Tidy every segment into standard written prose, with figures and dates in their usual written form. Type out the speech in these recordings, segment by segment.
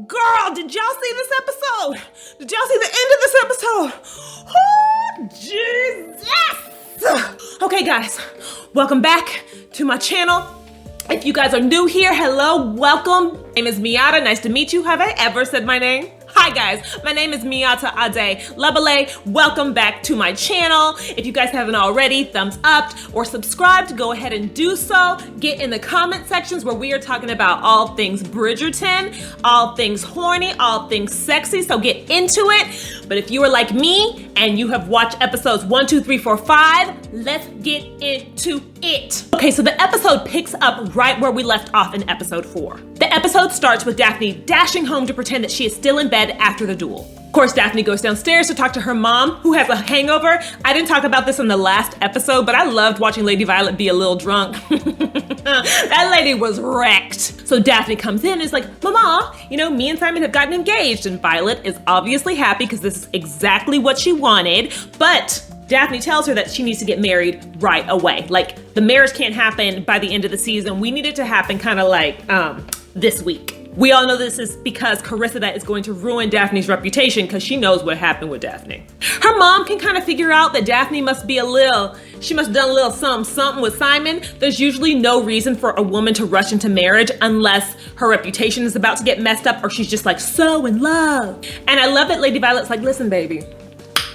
Girl, did y'all see this episode? Did y'all see the end of this episode? Oh, Jesus! Okay, guys, welcome back to my channel. If you guys are new here, hello, welcome. My name is Miata, nice to meet you. Have I ever said my name? Hi guys, my name is Miata Ade Labale. Welcome back to my channel. If you guys haven't already, thumbs up or subscribe, go ahead and do so. Get in the comment sections where we are talking about all things Bridgerton, all things horny, all things sexy, so get into it. But if you are like me and you have watched episodes 1, 2, 3, 4, 5, let's get into it. Okay, so the episode picks up right where we left off in episode 4. The episode starts with Daphne dashing home to pretend that she is still in bed after the duel. Of course, Daphne goes downstairs to talk to her mom, who has a hangover. I didn't talk about this in the last episode, but I loved watching Lady Violet be a little drunk. That lady was wrecked. So Daphne comes in and is like, Mama, me and Simon have gotten engaged. And Violet is obviously happy because this is exactly what she wanted. But Daphne tells her that she needs to get married right away. Like, the marriage can't happen by the end of the season. We need it to happen kind of like this week. We all know this is because Cressida is going to ruin Daphne's reputation because she knows what happened with Daphne. Her mom can kind of figure out that Daphne must have done a little something with Simon. There's usually no reason for a woman to rush into marriage unless her reputation is about to get messed up or she's just like so in love. And I love that Lady Violet's like, listen, baby,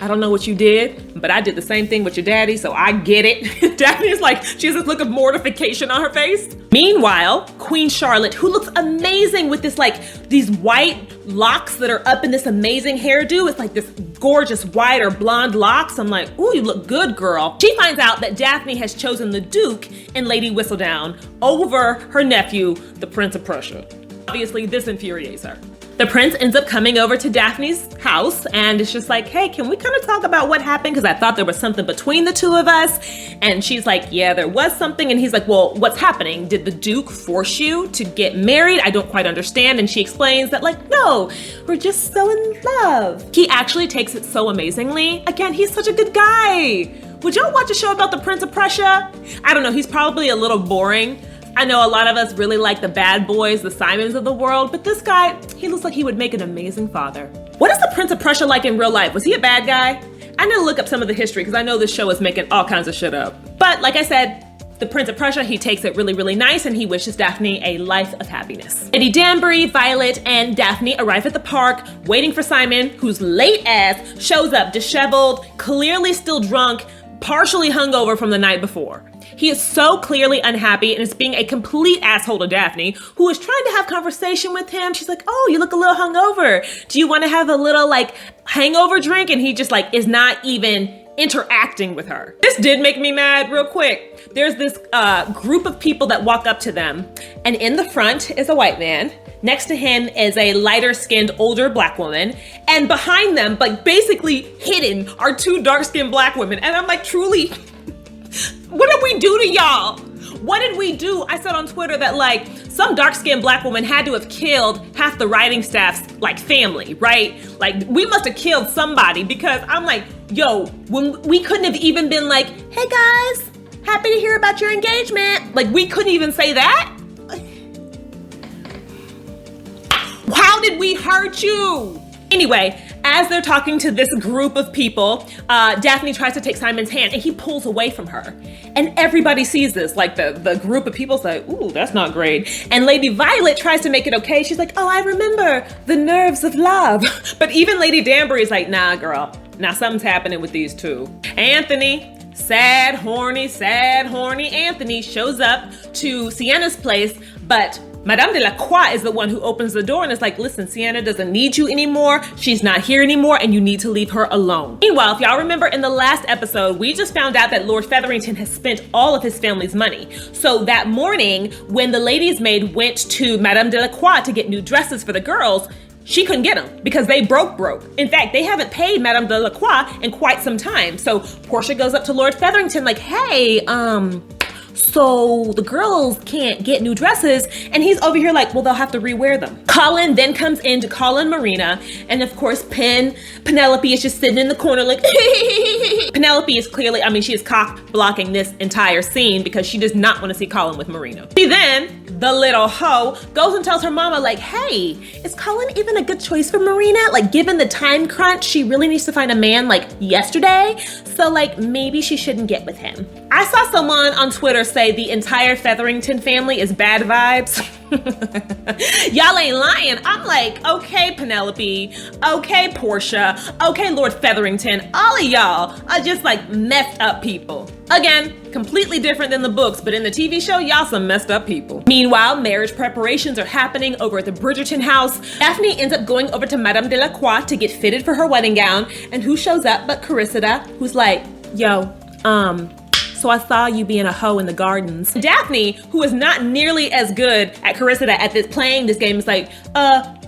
I don't know what you did, but I did the same thing with your daddy, so I get it. Daphne is like, she has this look of mortification on her face. Meanwhile, Queen Charlotte, who looks amazing with this these white locks that are up in this amazing hairdo. It's like this gorgeous white or blonde locks. I'm like, ooh, you look good, girl. She finds out that Daphne has chosen the Duke and Lady Whistledown over her nephew, the Prince of Prussia. Obviously, this infuriates her. The prince ends up coming over to Daphne's house and it's just like, hey, can we kind of talk about what happened? Because I thought there was something between the two of us. And she's like, yeah, there was something. And he's like, well, what's happening? Did the Duke force you to get married? I don't quite understand. And she explains that no, we're just so in love. He actually takes it so amazingly. Again, he's such a good guy. Would y'all watch a show about the Prince of Prussia? I don't know, he's probably a little boring. I know a lot of us really like the bad boys, the Simons of the world, but this guy, he looks like he would make an amazing father. What is the Prince of Prussia like in real life? Was he a bad guy? I need to look up some of the history because I know this show is making all kinds of shit up. But like I said, the Prince of Prussia, he takes it really, really nice and he wishes Daphne a life of happiness. Lady Danbury, Violet, and Daphne arrive at the park waiting for Simon, whose late ass shows up disheveled, clearly still drunk, partially hungover from the night before. He is so clearly unhappy and is being a complete asshole to Daphne, who is trying to have conversation with him. She's like, oh, you look a little hungover. Do you want to have a little hangover drink? And he just is not even interacting with her. This did make me mad real quick. There's this group of people that walk up to them, and in the front is a white man. Next to him is a lighter skinned older black woman. And behind them, basically hidden, are two dark skinned black women. And I'm like, truly, what did we do to y'all? What did we do? I said on Twitter that some dark-skinned black woman had to have killed half the writing staff's family, right? We must have killed somebody because I'm like, yo, when we couldn't have even been like, hey guys, happy to hear about your engagement. We couldn't even say that? How did we hurt you? Anyway, as they're talking to this group of people, Daphne tries to take Simon's hand and he pulls away from her. And everybody sees this, the group of people say, ooh, that's not great. And Lady Violet tries to make it okay. She's like, oh, I remember the nerves of love. But even Lady Danbury is like, nah, girl, now something's happening with these two. Anthony, sad, horny Anthony shows up to Sienna's place, but Madame de la Croix is the one who opens the door and is like, listen, Sienna doesn't need you anymore. She's not here anymore and you need to leave her alone. Meanwhile, if y'all remember in the last episode, we just found out that Lord Featherington has spent all of his family's money. So that morning when the lady's maid went to Madame de la Croix to get new dresses for the girls, she couldn't get them because they broke. In fact, they haven't paid Madame de la Croix in quite some time. So Portia goes up to Lord Featherington like, hey, so the girls can't get new dresses, and he's over here like, well, they'll have to rewear them. Colin then comes in to call in Marina, and of course Penelope is just sitting in the corner like Penelope is clearly, I mean, she is cock blocking this entire scene because she does not want to see Colin with Marina. She then, the little hoe, goes and tells her mama like, hey, is Colin even a good choice for Marina? Like, given the time crunch, she really needs to find a man like yesterday, so like maybe she shouldn't get with him. I saw someone on Twitter say the entire Featherington family is bad vibes. Y'all ain't lying. I'm like, okay, Penelope, okay, Portia, okay, Lord Featherington, all of y'all are just like messed up people. Again, completely different than the books, but in the TV show, y'all some messed up people. Meanwhile, marriage preparations are happening over at the Bridgerton house. Daphne ends up going over to Madame de la Croix to get fitted for her wedding gown, and who shows up but Cressida, who's like, yo, so I saw you being a hoe in the gardens. Daphne, who is not nearly as good at Cressida at this playing this game, is like,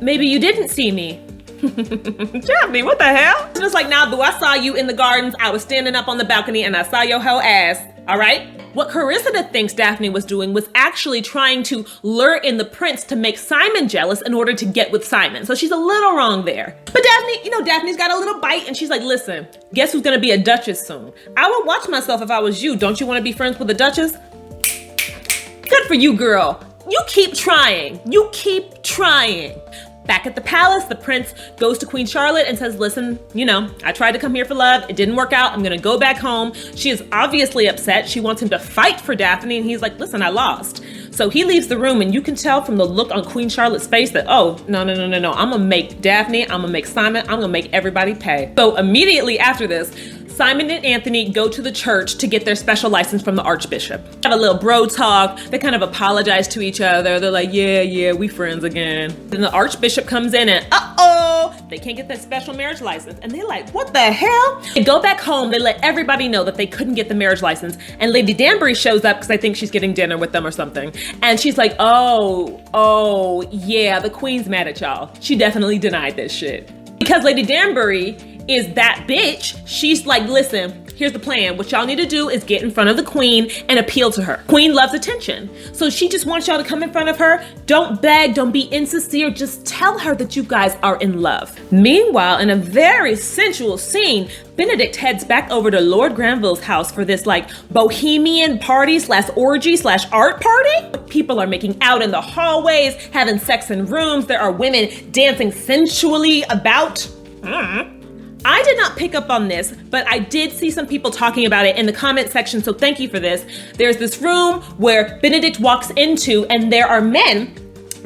maybe you didn't see me. Daphne, what the hell? Just like, nah, boo, I saw you in the gardens. I was standing up on the balcony and I saw your hoe ass, all right? What Cressida thinks Daphne was doing was actually trying to lure in the prince to make Simon jealous in order to get with Simon. So she's a little wrong there. But Daphne, you know, Daphne's got a little bite and she's like, listen, guess who's gonna be a duchess soon? I would watch myself if I was you. Don't you wanna be friends with a duchess? Good for you, girl. You keep trying. You keep trying. Back at the palace, the prince goes to Queen Charlotte and says, listen, you know, I tried to come here for love. It didn't work out. I'm gonna go back home. She is obviously upset. She wants him to fight for Daphne, and he's like, listen, I lost. So he leaves the room, and you can tell from the look on Queen Charlotte's face that, oh, no. I'm gonna make Daphne, I'm gonna make Simon, I'm gonna make everybody pay. So immediately after this, Simon and Anthony go to the church to get their special license from the Archbishop. Have a little bro talk. They kind of apologize to each other. They're like, yeah, we friends again. Then the Archbishop comes in and they can't get that special marriage license. And they're like, what the hell? They go back home. They let everybody know that they couldn't get the marriage license. And Lady Danbury shows up because I think she's getting dinner with them or something. And she's like, oh, yeah, the Queen's mad at y'all. She definitely denied this shit. Because Lady Danbury is that bitch, she's like, listen, here's the plan. What y'all need to do is get in front of the Queen and appeal to her. Queen loves attention. So she just wants y'all to come in front of her. Don't beg, don't be insincere. Just tell her that you guys are in love. Meanwhile, in a very sensual scene, Benedict heads back over to Lord Granville's house for this like bohemian party / orgy / art party. People are making out in the hallways, having sex in rooms. There are women dancing sensually about. I did not pick up on this, but I did see some people talking about it in the comment section, so thank you for this. There's this room where Benedict walks into and there are men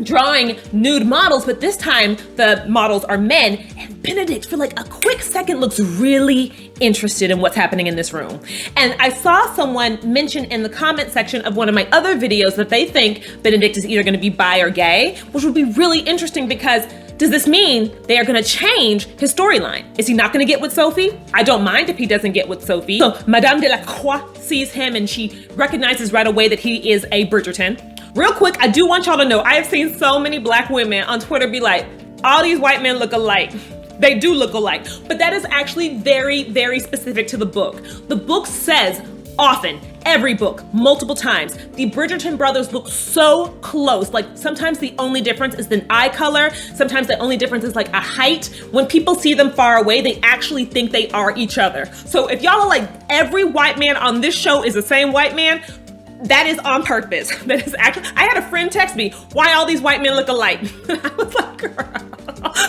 drawing nude models, but this time the models are men, and Benedict for like a quick second looks really interested in what's happening in this room. And I saw someone mention in the comment section of one of my other videos that they think Benedict is either gonna be bi or gay, which would be really interesting because does this mean they are gonna change his storyline? Is he not gonna get with Sophie? I don't mind if he doesn't get with Sophie. So Madame de la Croix sees him and she recognizes right away that he is a Bridgerton. Real quick, I do want y'all to know, I have seen so many black women on Twitter be like, all these white men look alike. They do look alike, but that is actually very, very specific to the book. The book says often, every book, multiple times, the Bridgerton brothers look so close. Like sometimes the only difference is the eye color. Sometimes the only difference is like a height. When people see them far away, they actually think they are each other. So if y'all are like, every white man on this show is the same white man, that is on purpose. That is actually, I had a friend text me, why all these white men look alike? I was like, girl,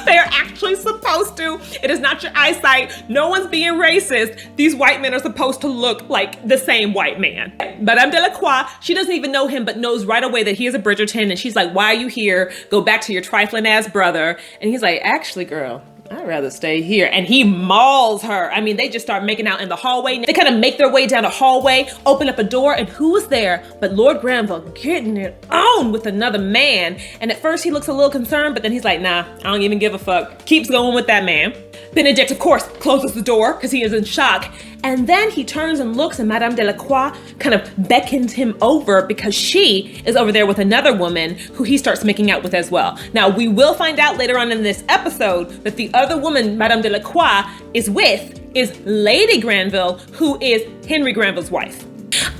they are actually supposed to. It is not your eyesight. No one's being racist. These white men are supposed to look like the same white man. Madame de la Croix, she doesn't even know him, but knows right away that he is a Bridgerton. And she's like, why are you here? Go back to your trifling ass brother. And he's like, actually, girl, I'd rather stay here. And he mauls her. I mean, they just start making out in the hallway. They kind of make their way down a hallway, open up a door, and who was there but Lord Granville getting it on with another man. And at first he looks a little concerned, but then he's like, nah, I don't even give a fuck. Keeps going with that man. Benedict, of course, closes the door because he is in shock. And then he turns and looks and Madame de la Croix kind of beckons him over because she is over there with another woman who he starts making out with as well. Now, we will find out later on in this episode that the other woman Madame de la Croix is with is Lady Granville, who is Henry Granville's wife.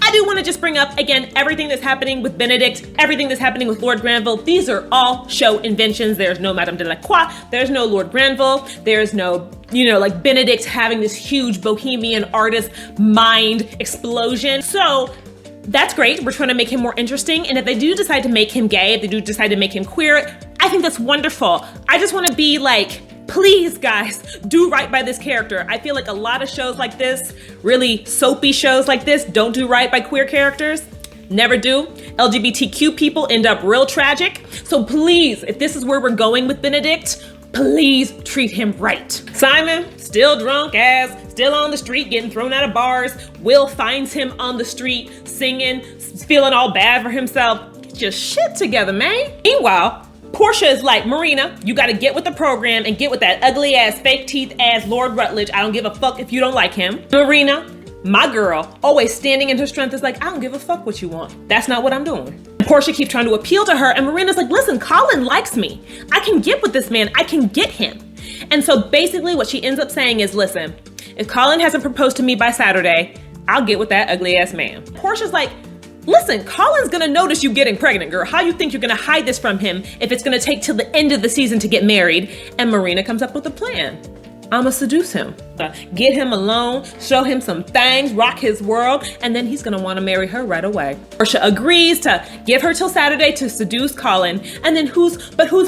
I I do want to just bring up, again, everything that's happening with Benedict, everything that's happening with Lord Granville. These are all show inventions. There's no Madame de la Croix. There's no Lord Granville. There's no, like Benedict having this huge bohemian artist mind explosion. So that's great. We're trying to make him more interesting. And if they do decide to make him gay, if they do decide to make him queer, I think that's wonderful. I just want to be like, please guys, do right by this character. I feel like a lot of shows like this, really soapy shows like this, don't do right by queer characters. Never do. LGBTQ people end up real tragic. So please, if this is where we're going with Benedict, please treat him right. Simon, still drunk ass, still on the street getting thrown out of bars. Will finds him on the street singing, feeling all bad for himself. Get your shit together, man. Meanwhile, Portia is like, Marina, you gotta get with the program and get with that ugly ass, fake teeth ass Lord Rutledge. I don't give a fuck if you don't like him. Marina, my girl, always standing in her strength, is like, I don't give a fuck what you want. That's not what I'm doing. Portia keeps trying to appeal to her, and Marina's like, listen, Colin likes me. I can get with this man. I can get him. And so basically what she ends up saying is, listen, if Colin hasn't proposed to me by Saturday, I'll get with that ugly ass man. Portia's like, listen, Colin's gonna notice you getting pregnant, girl. How you think you're gonna hide this from him if it's gonna take till the end of the season to get married? And Marina comes up with a plan. I'ma seduce him, get him alone, show him some things, rock his world, and then he's gonna wanna marry her right away. Portia agrees to give her till Saturday to seduce Colin, and then who's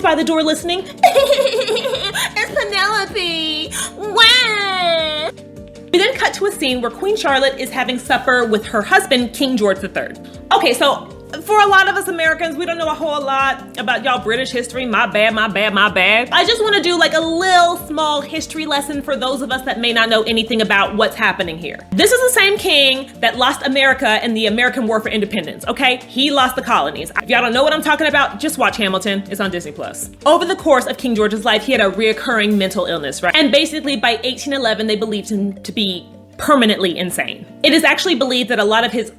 by the door listening? It's Penelope. Wow. We then cut to a scene where Queen Charlotte is having supper with her husband, King George III. Okay, so for a lot of us Americans, we don't know a whole lot about y'all British history. My bad, my bad, my bad. I just want to do like a little small history lesson for those of us that may not know anything about what's happening here. This is the same king that lost America in the American War for Independence, okay? He lost the colonies. If y'all don't know what I'm talking about, just watch Hamilton. It's on Disney+. Over the course of King George's life, he had a reoccurring mental illness, right? And basically by 1811, they believed him to be permanently insane. It is actually believed that a lot of his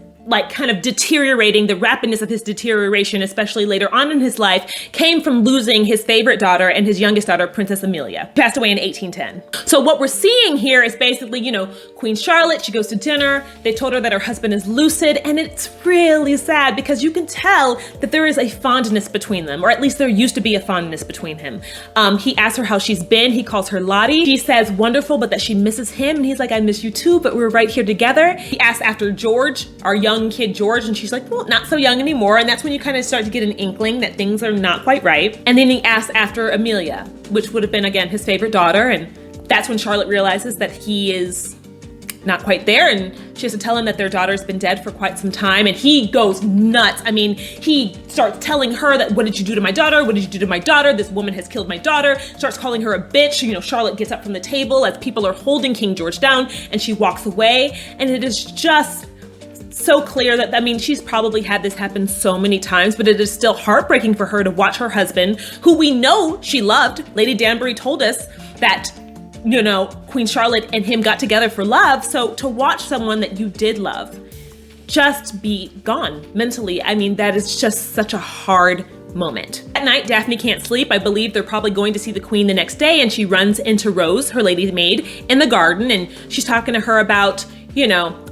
kind of deteriorating, the rapidness of his deterioration, especially later on in his life, came from losing his favorite daughter and his youngest daughter, Princess Amelia, who passed away in 1810. So what we're seeing here is basically, Queen Charlotte, she goes to dinner, they told her that her husband is lucid, and it's really sad because you can tell that there is a fondness between them, or at least there used to be a fondness between him. He asks her how she's been, he calls her Lottie. She says wonderful, but that she misses him, and he's like, I miss you too, but we're right here together. He asks after George, our young kid George, and she's like, well, not so young anymore. And that's when you kind of start to get an inkling that things are not quite right. And then he asks after Amelia, which would have been, again, his favorite daughter. And that's when Charlotte realizes that he is not quite there, and she has to tell him that their daughter's been dead for quite some time, and he goes nuts. I mean, he starts telling her that, what did you do to my daughter? What did you do to my daughter? This woman has killed my daughter. Starts calling her a bitch. Charlotte gets up from the table as people are holding King George down, and she walks away. And it is just so clear that, she's probably had this happen so many times, but it is still heartbreaking for her to watch her husband, who we know she loved. Lady Danbury told us that, Queen Charlotte and him got together for love. So to watch someone that you did love just be gone mentally, that is just such a hard moment. At night, Daphne can't sleep. I believe they're probably going to see the queen the next day, and she runs into Rose, her lady maid, in the garden, and she's talking to her about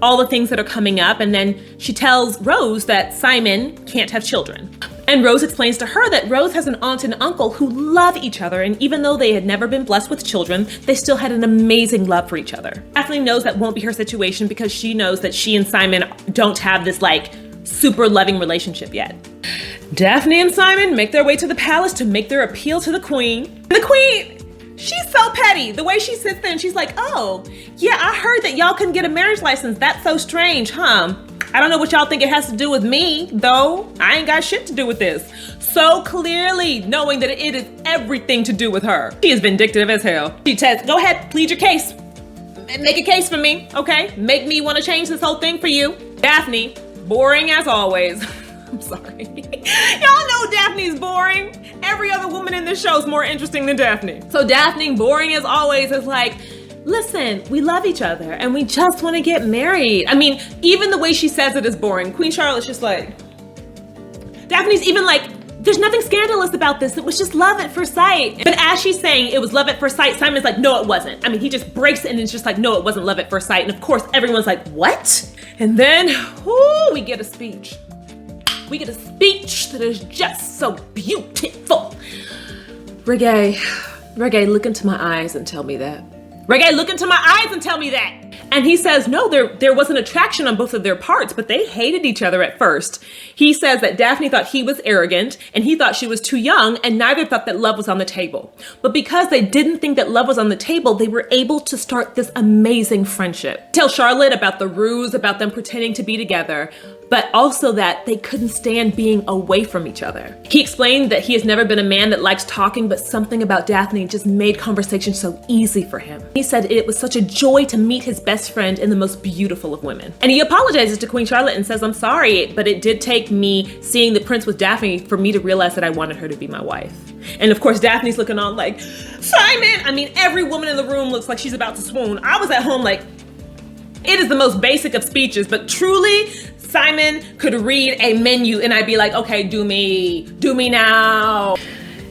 all the things that are coming up. And then she tells Rose that Simon can't have children. And Rose explains to her that Rose has an aunt and uncle who love each other. And even though they had never been blessed with children, they still had an amazing love for each other. Daphne knows that won't be her situation because she knows that she and Simon don't have this super loving relationship yet. Daphne and Simon make their way to the palace to make their appeal to the queen. And the queen, she's so petty. The way she sits there and she's like, oh, yeah, I heard that y'all couldn't get a marriage license. That's so strange, huh? I don't know what y'all think it has to do with me, though. I ain't got shit to do with this. So clearly knowing that it is everything to do with her. She is vindictive as hell. She says, go ahead, plead your case. Make a case for me, okay? Make me want to change this whole thing for you. Daphne, boring as always. I'm sorry. Y'all know Daphne's boring. Every other woman in this show is more interesting than Daphne. So Daphne, boring as always, is like, listen, we love each other and we just want to get married. Even the way she says it is boring. Queen Charlotte's just like, Daphne's even like, there's nothing scandalous about this. It was just love at first sight. But as she's saying it was love at first sight, Simon's like, no, it wasn't. He just breaks it and it's just like, no, it wasn't love at first sight. And of course, everyone's like, what? And then, ooh, we get a speech. We get a speech that is just so beautiful. Reggae, look into my eyes and tell me that. Reggae, look into my eyes and tell me that. And he says, no, there was an attraction on both of their parts, but they hated each other at first. He says that Daphne thought he was arrogant and he thought she was too young, and neither thought that love was on the table. But because they didn't think that love was on the table, they were able to start this amazing friendship. Tell Charlotte about the ruse, about them pretending to be together, but also that they couldn't stand being away from each other. He explained that he has never been a man that likes talking, but something about Daphne just made conversation so easy for him. He said it was such a joy to meet his best friend in the most beautiful of women. And he apologizes to Queen Charlotte and says, I'm sorry, but it did take me seeing the prince with Daphne for me to realize that I wanted her to be my wife. And of course, Daphne's looking on like, Simon! I mean, every woman in the room looks like she's about to swoon. I was at home like, it is the most basic of speeches, but truly, Simon could read a menu and I'd be like, okay, do me now.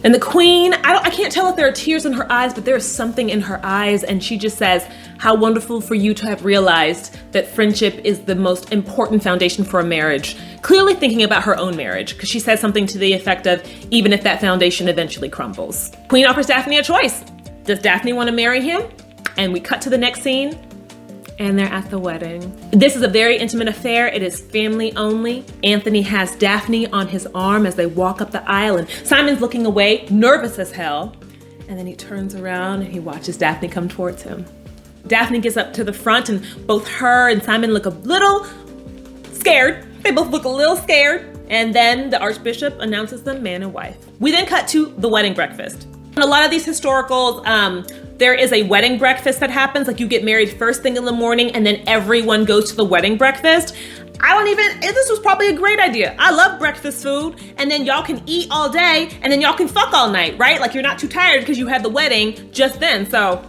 And the queen, I can't tell if there are tears in her eyes, but there's something in her eyes. And she just says, how wonderful for you to have realized that friendship is the most important foundation for a marriage. Clearly thinking about her own marriage, because she says something to the effect of, even if that foundation eventually crumbles. Queen offers Daphne a choice. Does Daphne want to marry him? And we cut to the next scene. And they're at the wedding. This is a very intimate affair. It is family only. Anthony has Daphne on his arm as they walk up the aisle, and Simon's looking away, nervous as hell. And then he turns around and he watches Daphne come towards him. Daphne gets up to the front and both her and Simon look a little scared. They both look a little scared. And then the Archbishop announces them man and wife. We then cut to the wedding breakfast. In a lot of these historicals, there is a wedding breakfast that happens, like you get married first thing in the morning and then everyone goes to the wedding breakfast. This was probably a great idea. I love breakfast food, and then y'all can eat all day and then y'all can fuck all night, right? Like you're not too tired because you had the wedding just then. So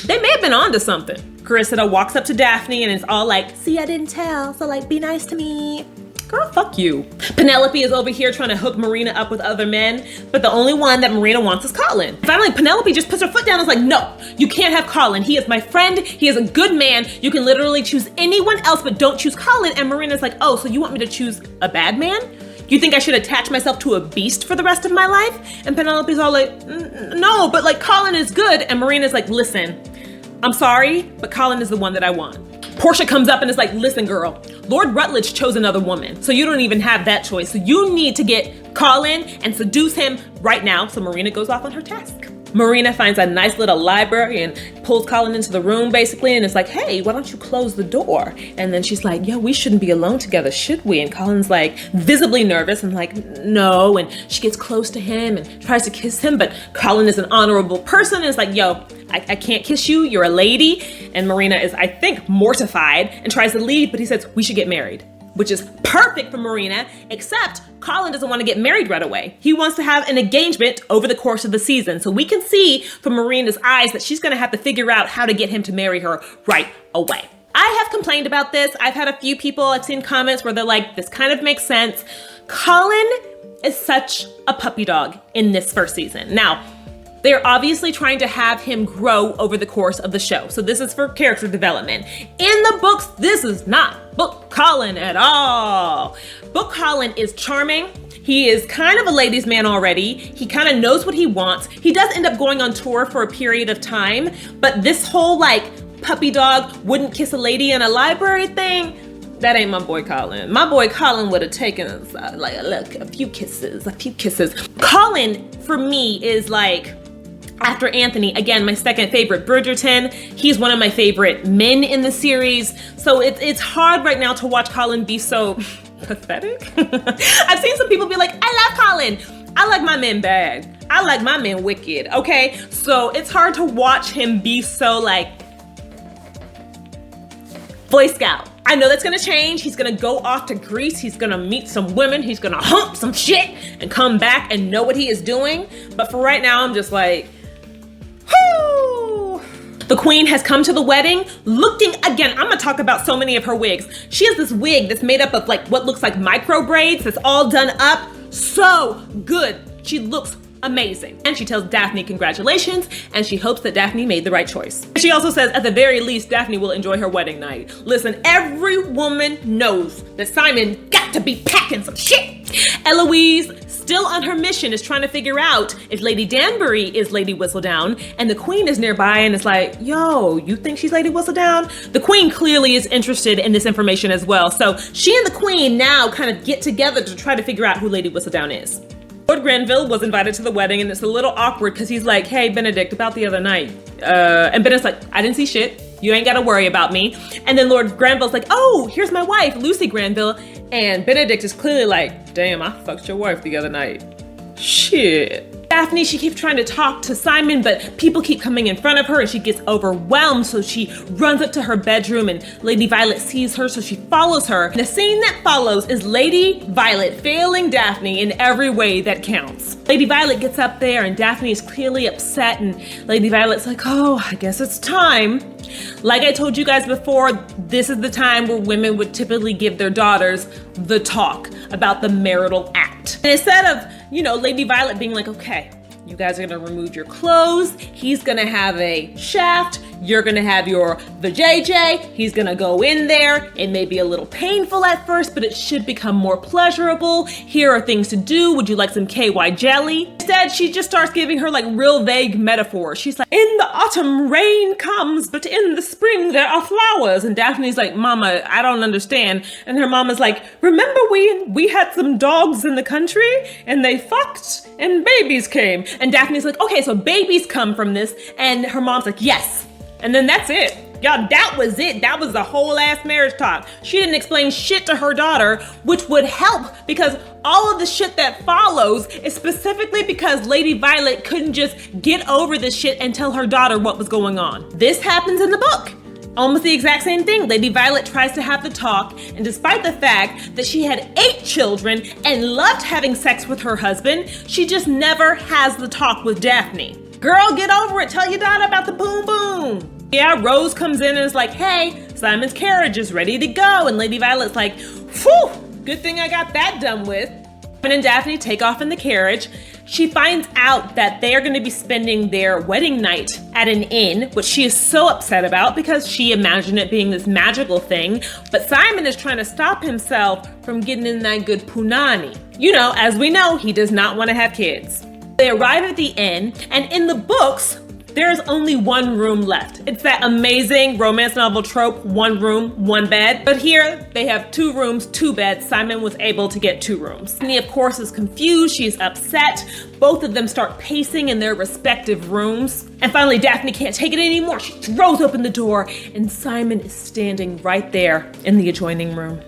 they may have been onto something. Cressida walks up to Daphne and it's all like, see, I didn't tell, so like be nice to me. Girl, fuck you. Penelope is over here trying to hook Marina up with other men, but the only one that Marina wants is Colin. Finally, Penelope just puts her foot down and is like, no, you can't have Colin. He is my friend. He is a good man. You can literally choose anyone else, but don't choose Colin. And Marina's like, oh, so you want me to choose a bad man? You think I should attach myself to a beast for the rest of my life? And Penelope's all like, no, but like Colin is good. And Marina's like, listen, I'm sorry, but Colin is the one that I want. Portia comes up and is like, listen, girl, Lord Rutledge chose another woman, so you don't even have that choice. So you need to get Colin and seduce him right now. So Marina goes off on her task. Marina finds a nice little library and pulls Colin into the room basically, and it's like, hey, why don't you close the door? And then she's like, yo, we shouldn't be alone together, should we? And Colin's like visibly nervous and like, no. And she gets close to him and tries to kiss him, but Colin is an honorable person and is like, yo, I can't kiss you, you're a lady. And Marina is, I think, mortified and tries to leave, but he says, we should get married, which is perfect for Marina, except Colin doesn't want to get married right away. He wants to have an engagement over the course of the season. So we can see from Marina's eyes that she's gonna have to figure out how to get him to marry her right away. I have complained about this. I've had a few people, I've seen comments where they're like, this kind of makes sense. Colin is such a puppy dog in this first season. Now, they're obviously trying to have him grow over the course of the show. So this is for character development. In the books, this is not Book Colin at all. Book Colin is charming. He is kind of a ladies' man already. He kind of knows what he wants. He does end up going on tour for a period of time, but this whole like puppy dog wouldn't kiss a lady in a library thing, that ain't my boy Colin. My boy Colin would have taken a few kisses. Colin, for me, is like, after Anthony, again, my second favorite, Bridgerton. He's one of my favorite men in the series. So it's hard right now to watch Colin be so pathetic. I've seen some people be like, I love Colin. I like my men bad. I like my men wicked, okay? So it's hard to watch him be so like, Boy Scout. I know that's gonna change. He's gonna go off to Greece. He's gonna meet some women. He's gonna hump some shit and come back and know what he is doing. But for right now, I'm just like, whoo! The queen has come to the wedding looking, again, I'm gonna talk about so many of her wigs. She has this wig that's made up of like what looks like micro braids that's all done up. So good. She looks amazing. And she tells Daphne congratulations, and she hopes that Daphne made the right choice. And she also says at the very least, Daphne will enjoy her wedding night. Listen, every woman knows that Simon got to be packing some shit. Eloise, still on her mission, is trying to figure out if Lady Danbury is Lady Whistledown, and the Queen is nearby and is like, yo, you think she's Lady Whistledown? The Queen clearly is interested in this information as well. So she and the Queen now kind of get together to try to figure out who Lady Whistledown is. Lord Granville was invited to the wedding, and it's a little awkward because he's like, hey, Benedict, about the other night. And Benedict's like, I didn't see shit. You ain't gotta worry about me. And then Lord Granville's like, oh, here's my wife, Lucy Granville. And Benedict is clearly like, damn, I fucked your wife the other night. Shit. Daphne, she keeps trying to talk to Simon, but people keep coming in front of her and she gets overwhelmed. So she runs up to her bedroom and Lady Violet sees her, so she follows her. And the scene that follows is Lady Violet failing Daphne in every way that counts. Lady Violet gets up there and Daphne is clearly upset, and Lady Violet's like, oh, I guess it's time. Like I told you guys before, this is the time where women would typically give their daughters the talk about the marital act. And instead of, Lady Violet being like, okay, you guys are gonna remove your clothes, he's gonna have a shaft, you're gonna have your vajayjay, he's gonna go in there, it may be a little painful at first, but it should become more pleasurable. Here are things to do, would you like some KY jelly? Instead, she just starts giving her like real vague metaphors. She's like, in the autumn rain comes, but in the spring there are flowers. And Daphne's like, mama, I don't understand. And her mama's like, remember we had some dogs in the country and they fucked and babies came. And Daphne's like, okay, so babies come from this. And her mom's like, yes. And then that's it. Y'all, that was it. That was the whole ass marriage talk. She didn't explain shit to her daughter, which would help because all of the shit that follows is specifically because Lady Violet couldn't just get over this shit and tell her daughter what was going on. This happens in the book. Almost the exact same thing. Lady Violet tries to have the talk, and despite the fact that she had 8 children and loved having sex with her husband, she just never has the talk with Daphne. Girl, get over it. Tell your daughter about the boom boom. Yeah, Rose comes in and is like, hey, Simon's carriage is ready to go. And Lady Violet's like, whew, good thing I got that done with. Simon and Daphne take off in the carriage. She finds out that they are going to be spending their wedding night at an inn, which she is so upset about because she imagined it being this magical thing. But Simon is trying to stop himself from getting in that good punani. As we know, he does not want to have kids. They arrive at the inn, and in the books, there's only one room left. It's that amazing romance novel trope, one room, one bed. But here, they have 2 rooms, 2 beds. Simon was able to get 2 rooms. Daphne, of course, is confused. She's upset. Both of them start pacing in their respective rooms. And finally, Daphne can't take it anymore. She throws open the door, and Simon is standing right there in the adjoining room.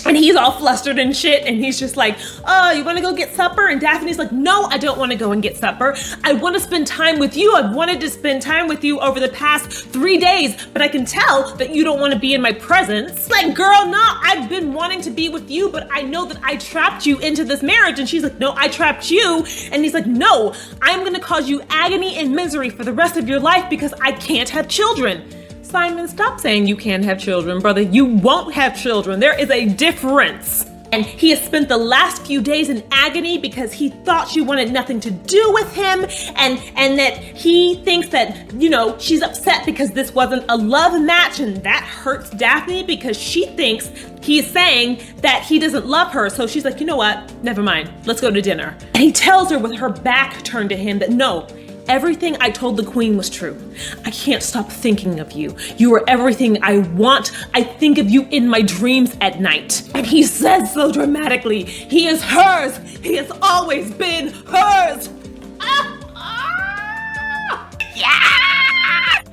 And he's all flustered and shit, and he's just like, oh, you wanna go get supper? And Daphne's like, no, I don't wanna go and get supper. I wanna spend time with you. I've wanted to spend time with you over the past 3 days, but I can tell that you don't wanna be in my presence. Like, girl, no, I've been wanting to be with you, but I know that I trapped you into this marriage. And she's like, no, I trapped you. And he's like, no, I'm gonna cause you agony and misery for the rest of your life because I can't have children. Simon, stop saying you can't have children, brother. You won't have children. There is a difference. And he has spent the last few days in agony because he thought she wanted nothing to do with him, and that he thinks that, she's upset because this wasn't a love match, and that hurts Daphne because she thinks he's saying that he doesn't love her. So she's like, you know what? Never mind. Let's go to dinner. And he tells her with her back turned to him that no, everything I told the Queen was true. I can't stop thinking of you. You are everything I want. I think of you in my dreams at night. And he says so dramatically, he is hers. He has always been hers. Yeah!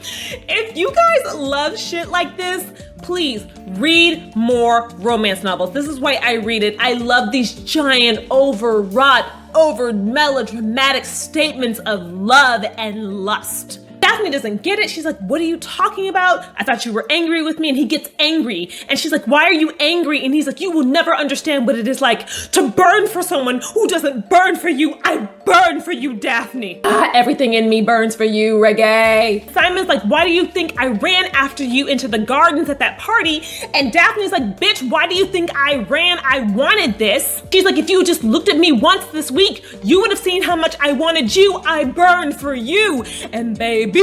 If you guys love shit like this, please read more romance novels. This is why I read it. I love these giant, overwrought, over melodramatic statements of love and lust. Daphne doesn't get it. She's like, what are you talking about? I thought you were angry with me. And he gets angry. And she's like, why are you angry? And he's like, you will never understand what it is like to burn for someone who doesn't burn for you. I burn for you, Daphne. Everything in me burns for you, Reggae. Simon's like, why do you think I ran after you into the gardens at that party? And Daphne's like, bitch, why do you think I ran? I wanted this. She's like, if you just looked at me once this week, you would have seen how much I wanted you. I burned for you. And baby,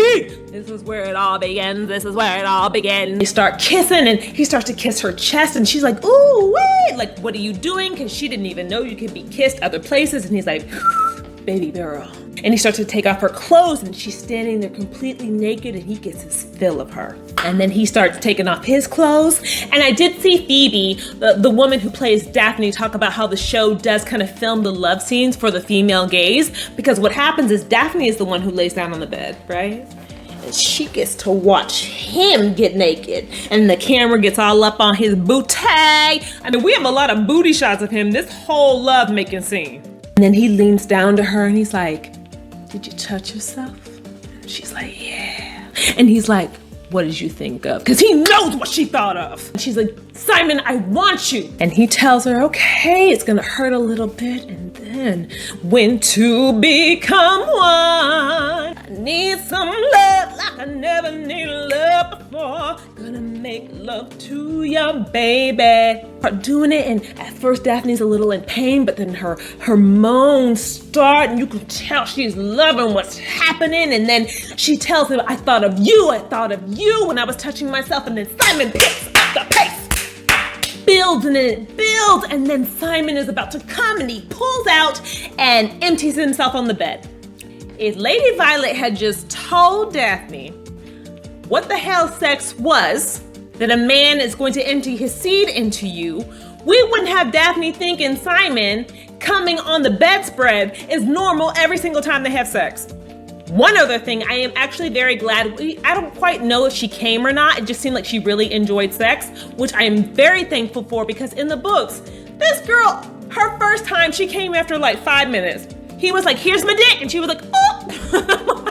this is where it all begins. This is where it all begins. They start kissing and he starts to kiss her chest and she's like, ooh, wait, like, what are you doing? Because she didn't even know you could be kissed other places. And he's like, baby girl. And he starts to take off her clothes and she's standing there completely naked and he gets his fill of her. And then he starts taking off his clothes. And I did see Phoebe, the woman who plays Daphne, talk about how the show does kind of film the love scenes for the female gaze, because what happens is Daphne is the one who lays down on the bed, right? And she gets to watch him get naked and the camera gets all up on his booty. I mean, we have a lot of booty shots of him this whole love making scene. And then he leans down to her and he's like, did you touch yourself? She's like, yeah. And he's like, what did you think of? Because he knows what she thought of. And she's like, Simon, I want you. And he tells her, okay, it's gonna hurt a little bit. And then when two become one, I need some love like I never needed love before. Gonna make love to your baby. Start doing it, and at first Daphne's a little in pain, but then her moans start, and you can tell she's loving what's happening. And then she tells him, I thought of you when I was touching myself. And then Simon picks up the pace. Builds and it builds, and then Simon is about to come and he pulls out and empties himself on the bed. If Lady Violet had just told Daphne what the hell sex was, that a man is going to empty his seed into you, we wouldn't have Daphne thinking Simon coming on the bedspread is normal every single time they have sex. One other thing, I am actually very glad, I don't quite know if she came or not, it just seemed like she really enjoyed sex, which I am very thankful for, because in the books, this girl, her first time, she came after like 5 minutes. He was like, here's my dick, and she was like, oh!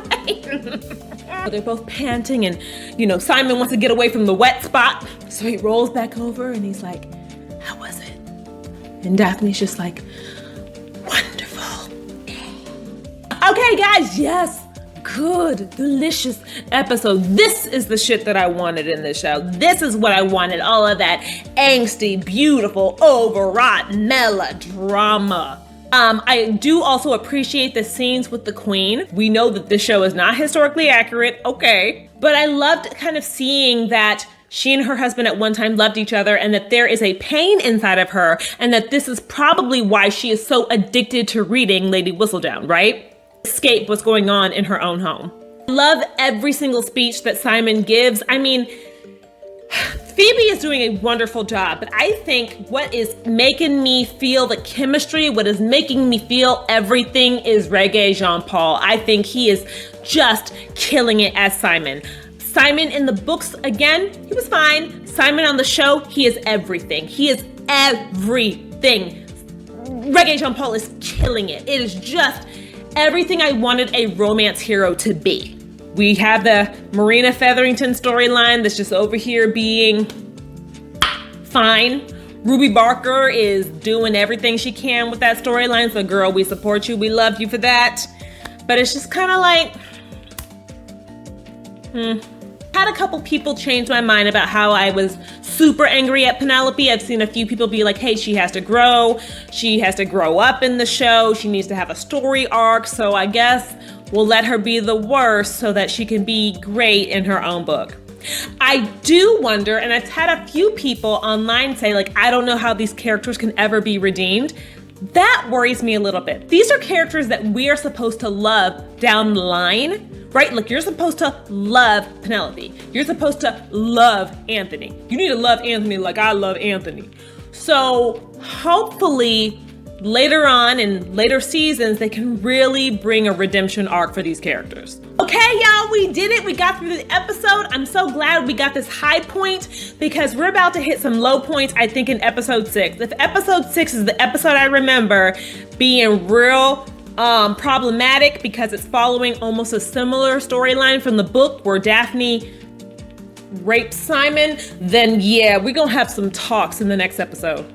They're both panting, and Simon wants to get away from the wet spot, so he rolls back over and he's like, how was it? And Daphne's just like, wonderful. Okay guys, yes, good, delicious episode. This is the shit that I wanted in this show. This is what I wanted, all of that angsty, beautiful, overwrought melodrama. I do also appreciate the scenes with the queen. We know that this show is not historically accurate, okay. But I loved kind of seeing that she and her husband at one time loved each other, and that there is a pain inside of her, and that this is probably why she is so addicted to reading Lady Whistledown, right? Escape what's going on in her own home. I love every single speech that Simon gives. I mean, Phoebe is doing a wonderful job, but I think what is making me feel the chemistry, what is making me feel everything is Reggae Jean-Paul. I think he is just killing it as Simon. Simon in the books, again, he was fine. Simon on the show, he is everything. He is everything. Reggae Jean-Paul is killing it. It is just everything I wanted a romance hero to be. We have the Marina Featherington storyline that's just over here being fine. Ruby Barker is doing everything she can with that storyline. So girl, we support you. We love you for that. But it's just kind of like, Had a couple people change my mind about how I was super angry at Penelope. I've seen a few people be like, hey, she has to grow. She has to grow up in the show. She needs to have a story arc. So I guess we'll let her be the worst so that she can be great in her own book. I do wonder, and I've had a few people online say, like, I don't know how these characters can ever be redeemed. That worries me a little bit. These are characters that we are supposed to love down the line, right? Like, you're supposed to love Penelope. You're supposed to love Anthony. You need to love Anthony like I love Anthony. So hopefully later on in later seasons, they can really bring a redemption arc for these characters. Okay, y'all, we did it. We got through the episode. I'm so glad we got this high point because we're about to hit some low points, I think, in episode 6. If episode 6 is the episode I remember being real problematic because it's following almost a similar storyline from the book where Daphne raped Simon, then yeah, we're gonna have some talks in the next episode.